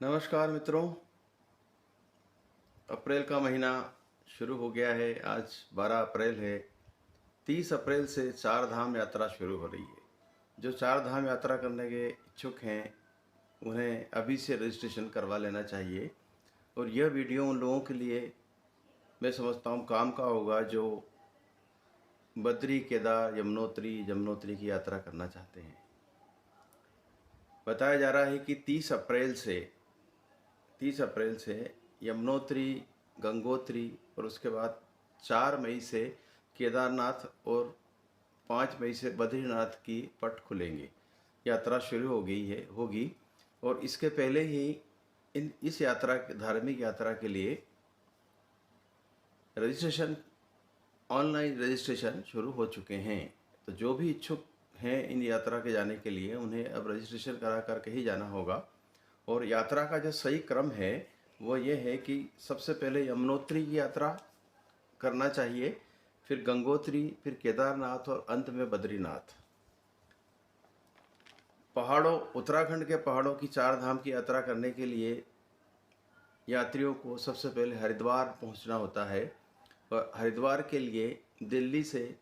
नमस्कार मित्रों। अप्रैल का महीना शुरू हो गया है। आज 12 अप्रैल है। 30 अप्रैल से चार धाम यात्रा शुरू हो रही है। जो चार धाम यात्रा करने के इच्छुक हैं उन्हें अभी से रजिस्ट्रेशन करवा लेना चाहिए। और यह वीडियो उन लोगों के लिए मैं समझता हूँ काम का होगा जो बद्री, केदार, यमुनोत्री की यात्रा करना चाहते हैं। बताया जा रहा है कि 30 अप्रैल से यमुनोत्री, गंगोत्री और उसके बाद 4 मई से केदारनाथ और 5 मई से बद्रीनाथ की पट खुलेंगे। यात्रा शुरू होगी। और इसके पहले ही इस धार्मिक यात्रा के लिए रजिस्ट्रेशन, ऑनलाइन रजिस्ट्रेशन शुरू हो चुके हैं। तो जो भी इच्छुक हैं इन यात्रा के जाने के लिए उन्हें अब रजिस्ट्रेशन करा करके ही जाना होगा। और यात्रा का जो सही क्रम है वो ये है कि सबसे पहले यमुनोत्री की यात्रा करना चाहिए, फिर गंगोत्री, फिर केदारनाथ और अंत में बद्रीनाथ। उत्तराखंड के पहाड़ों की चार धाम की यात्रा करने के लिए यात्रियों को सबसे पहले हरिद्वार पहुंचना होता है। और हरिद्वार के लिए दिल्ली से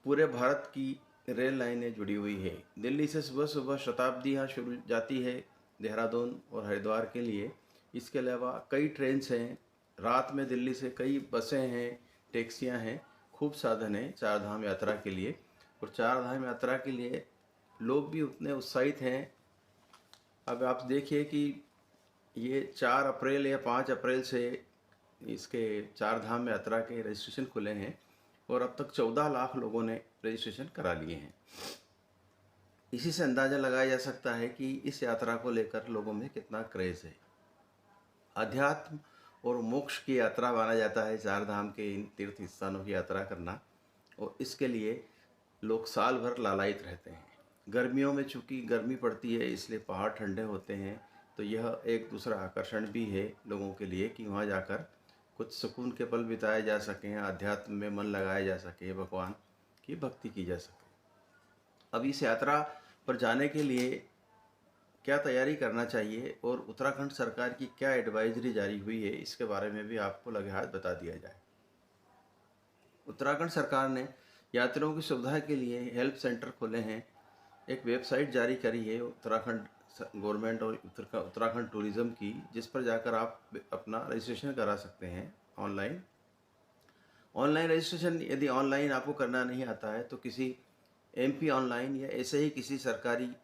पूरे भारत की रेल लाइनें जुड़ी हुई है। दिल्ली से सुबह सुबह शताब्दी यहाँ शुरू जाती है देहरादून और हरिद्वार के लिए। इसके अलावा कई ट्रेन्स हैं। रात में दिल्ली से कई बसें हैं, टैक्सियाँ हैं, खूब साधन हैं चार धाम यात्रा के लिए। और चार धाम यात्रा के लिए लोग भी उतने उत्साहित हैं। अब आप देखिए कि ये 4 अप्रैल या 5 अप्रैल से इसके चार धाम यात्रा के रजिस्ट्रेशन खुले हैं और अब तक 14 लाख लोगों ने रजिस्ट्रेशन करा लिए हैं। इसी से अंदाज़ा लगाया जा सकता है कि इस यात्रा को लेकर लोगों में कितना क्रेज़ है। अध्यात्म और मोक्ष की यात्रा माना जाता है चार धाम के इन तीर्थ स्थानों की यात्रा करना। और इसके लिए लोग साल भर लालायित रहते हैं। गर्मियों में चूँकि गर्मी पड़ती है इसलिए पहाड़ ठंडे होते हैं, तो यह एक दूसरा आकर्षण भी है लोगों के लिए कि वहाँ जाकर कुछ सुकून के पल बिताए जा सकें, अध्यात्म में मन लगाया जा सके, भगवान की भक्ति की जा सके। अब इस यात्रा पर जाने के लिए क्या तैयारी करना चाहिए और उत्तराखंड सरकार की क्या एडवाइजरी जारी हुई है, इसके बारे में भी आपको लगे हाथ बता दिया जाए। उत्तराखंड सरकार ने यात्रियों की सुविधा के लिए हेल्प सेंटर खोले हैं। एक वेबसाइट जारी करी है उत्तराखंड गवर्नमेंट और उत्तराखंड टूरिज़्म की, जिस पर जाकर आप अपना रजिस्ट्रेशन करा सकते हैं ऑनलाइन। ऑनलाइन रजिस्ट्रेशन यदि ऑनलाइन आपको करना नहीं आता है तो किसी एमपी ऑनलाइन या ऐसे ही किसी सरकारी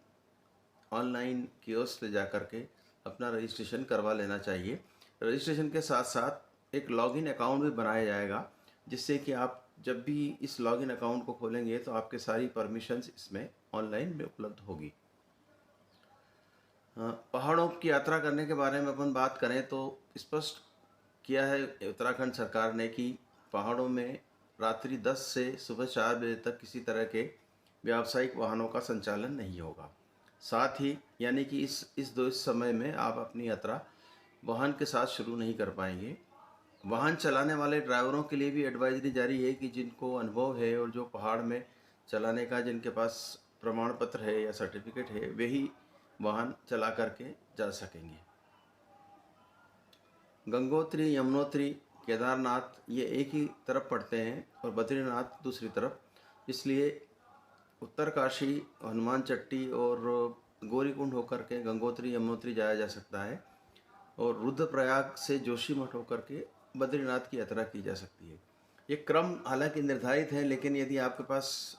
ऑनलाइन कियोस्क से जा कर के अपना रजिस्ट्रेशन करवा लेना चाहिए। रजिस्ट्रेशन के साथ साथ एक लॉगिन अकाउंट भी बनाया जाएगा, जिससे कि आप जब भी इस लॉगिन अकाउंट को खोलेंगे तो आपके सारी परमिशंस इसमें ऑनलाइन में उपलब्ध होगी। पहाड़ों की यात्रा करने के बारे में अपन बात करें तो स्पष्ट किया है उत्तराखंड सरकार ने कि पहाड़ों में रात्रि 10 से सुबह 4 बजे तक किसी तरह के व्यावसायिक वाहनों का संचालन नहीं होगा। साथ ही यानी कि इस समय में आप अपनी यात्रा वाहन के साथ शुरू नहीं कर पाएंगे। वाहन चलाने वाले ड्राइवरों के लिए भी एडवाइजरी जारी है कि जिनको अनुभव है और जो पहाड़ में चलाने का जिनके पास प्रमाण पत्र है या सर्टिफिकेट है वही वाहन चला करके जा सकेंगे। गंगोत्री, यमुनोत्री, केदारनाथ ये एक ही तरफ पड़ते हैं और बद्रीनाथ दूसरी तरफ, इसलिए उत्तरकाशी, हनुमान चट्टी और गौरीकुंड होकर के गंगोत्री, यमुनोत्री जाया जा सकता है और रुद्रप्रयाग से जोशीमठ होकर के बद्रीनाथ की यात्रा की जा सकती है। ये क्रम हालांकि निर्धारित है, लेकिन यदि आपके पास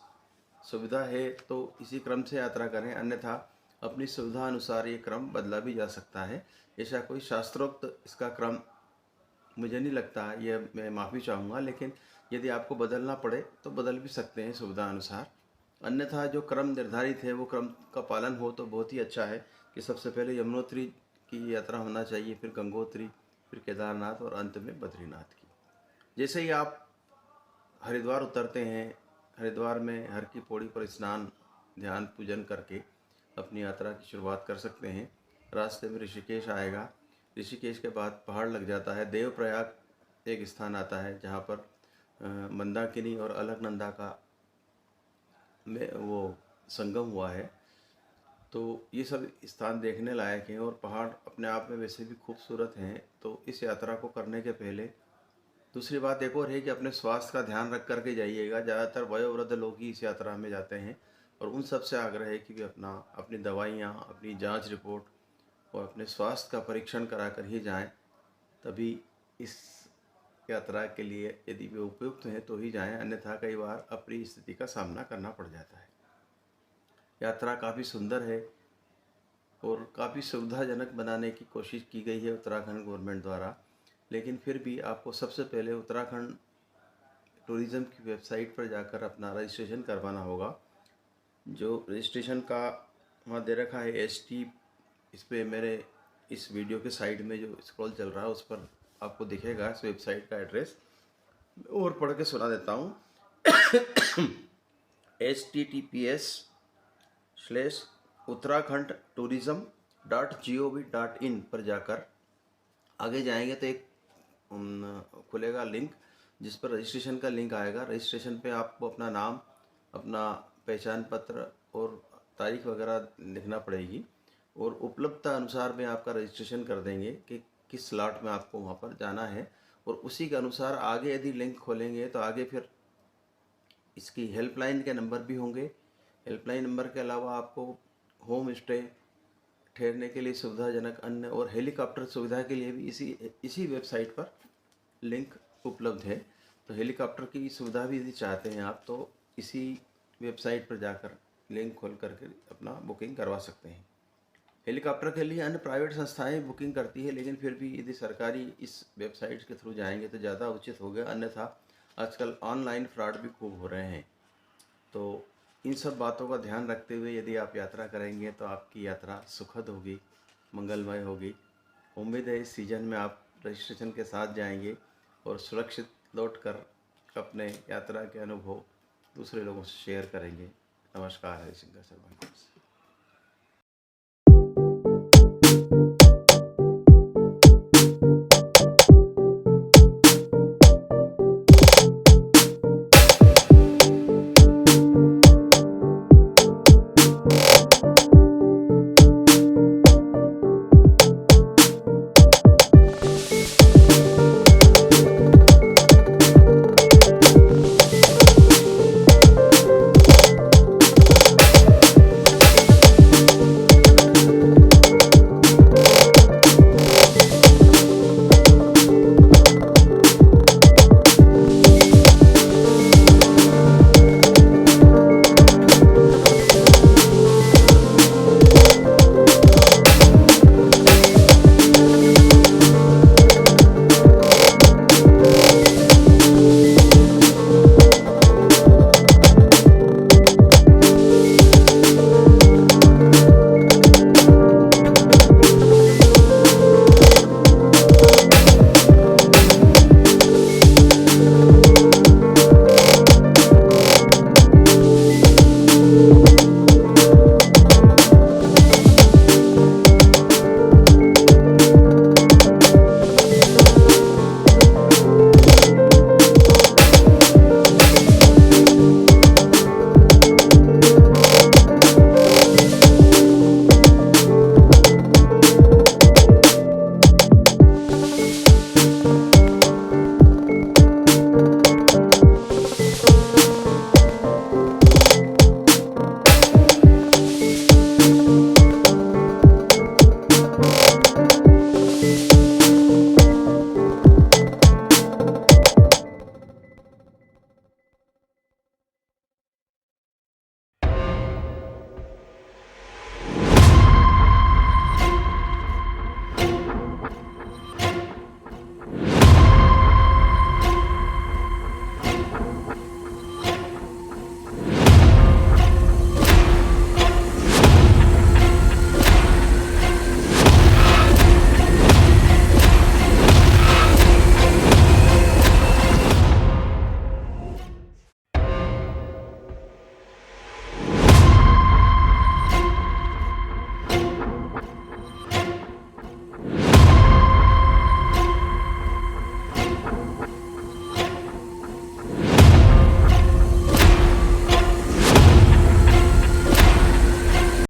सुविधा है तो इसी क्रम से यात्रा करें, अन्यथा अपनी सुविधा अनुसार ये क्रम बदला भी जा सकता है। ऐसा कोई शास्त्रोक्त इसका क्रम मुझे नहीं लगता, ये मैं माफ़ी चाहूँगा, लेकिन यदि आपको बदलना पड़े तो बदल भी सकते हैं सुविधा अनुसार। अन्यथा जो क्रम निर्धारित है वो क्रम का पालन हो तो बहुत ही अच्छा है कि सबसे पहले यमुनोत्री की यात्रा होना चाहिए, फिर गंगोत्री, फिर केदारनाथ और अंत में बद्रीनाथ की। जैसे ही आप हरिद्वार उतरते हैं, हरिद्वार में हर की पौड़ी पर स्नान, ध्यान, पूजन करके अपनी यात्रा की शुरुआत कर सकते हैं। रास्ते में ऋषिकेश आएगा। ऋषिकेश के बाद पहाड़ लग जाता है, देवप्रयाग एक स्थान आता है जहाँ पर मंदाकिनी और अलकनंदा का में वो संगम हुआ है। तो ये सब स्थान देखने लायक हैं और पहाड़ अपने आप में वैसे भी खूबसूरत हैं। तो इस यात्रा को करने के पहले दूसरी बात एक और है कि अपने स्वास्थ्य का ध्यान रख कर के जाइएगा। ज़्यादातर वयोवृद्ध लोग ही इस यात्रा में जाते हैं और उन सब से आग्रह है कि वे अपनी दवाइयाँ, अपनी जांच रिपोर्ट और अपने स्वास्थ्य का परीक्षण करा कर ही जाएं। तभी इस यात्रा के लिए यदि वे उपयुक्त हैं तो ही जाएं, अन्यथा कई बार अप्रिय स्थिति का सामना करना पड़ जाता है। यात्रा काफ़ी सुंदर है और काफ़ी सुविधाजनक बनाने की कोशिश की गई है उत्तराखंड गवर्नमेंट द्वारा। लेकिन फिर भी आपको सबसे पहले उत्तराखंड टूरिज़्म की वेबसाइट पर जाकर अपना रजिस्ट्रेशन करवाना होगा। जो रजिस्ट्रेशन का वहाँ दे रखा है ST, इस पे मेरे इस वीडियो के साइड में जो स्क्रॉल चल रहा है उस पर आपको दिखेगा इस वेबसाइट का एड्रेस। और पढ़ के सुना देता हूँ। https://uttarakhand-tourism.gov.in पर जाकर आगे जाएंगे तो एक खुलेगा लिंक, जिस पर रजिस्ट्रेशन का लिंक आएगा। रजिस्ट्रेशन पे आपको अपना नाम, अपना पहचान पत्र और तारीख वगैरह लिखना पड़ेगी और उपलब्धता अनुसार में आपका रजिस्ट्रेशन कर देंगे कि किस स्लॉट में आपको वहाँ पर जाना है। और उसी के अनुसार आगे यदि लिंक खोलेंगे तो आगे फिर इसकी हेल्पलाइन के नंबर भी होंगे। हेल्पलाइन नंबर के अलावा आपको होम स्टे, ठहरने के लिए सुविधाजनक अन्य और हेलीकॉप्टर सुविधा के लिए भी इसी वेबसाइट पर लिंक उपलब्ध है। तो हेलीकॉप्टर की सुविधा भी यदि चाहते हैं आप तो इसी वेबसाइट पर जाकर लिंक खोल करके अपना बुकिंग करवा सकते हैं। हेलीकॉप्टर के लिए अन्य प्राइवेट संस्थाएं बुकिंग करती है, लेकिन फिर भी यदि सरकारी इस वेबसाइट के थ्रू जाएंगे तो ज़्यादा उचित होगा, अन्यथा आजकल ऑनलाइन फ्रॉड भी खूब हो रहे हैं। तो इन सब बातों का ध्यान रखते हुए यदि आप यात्रा करेंगे तो आपकी यात्रा सुखद होगी, मंगलमय होगी। उम्मीद है इस सीज़न में आप रजिस्ट्रेशन के साथ जाएंगे और सुरक्षित लौटकर अपने यात्रा के अनुभव दूसरे लोगों से शेयर करेंगे। नमस्कार, हरिशंकर शर्मा।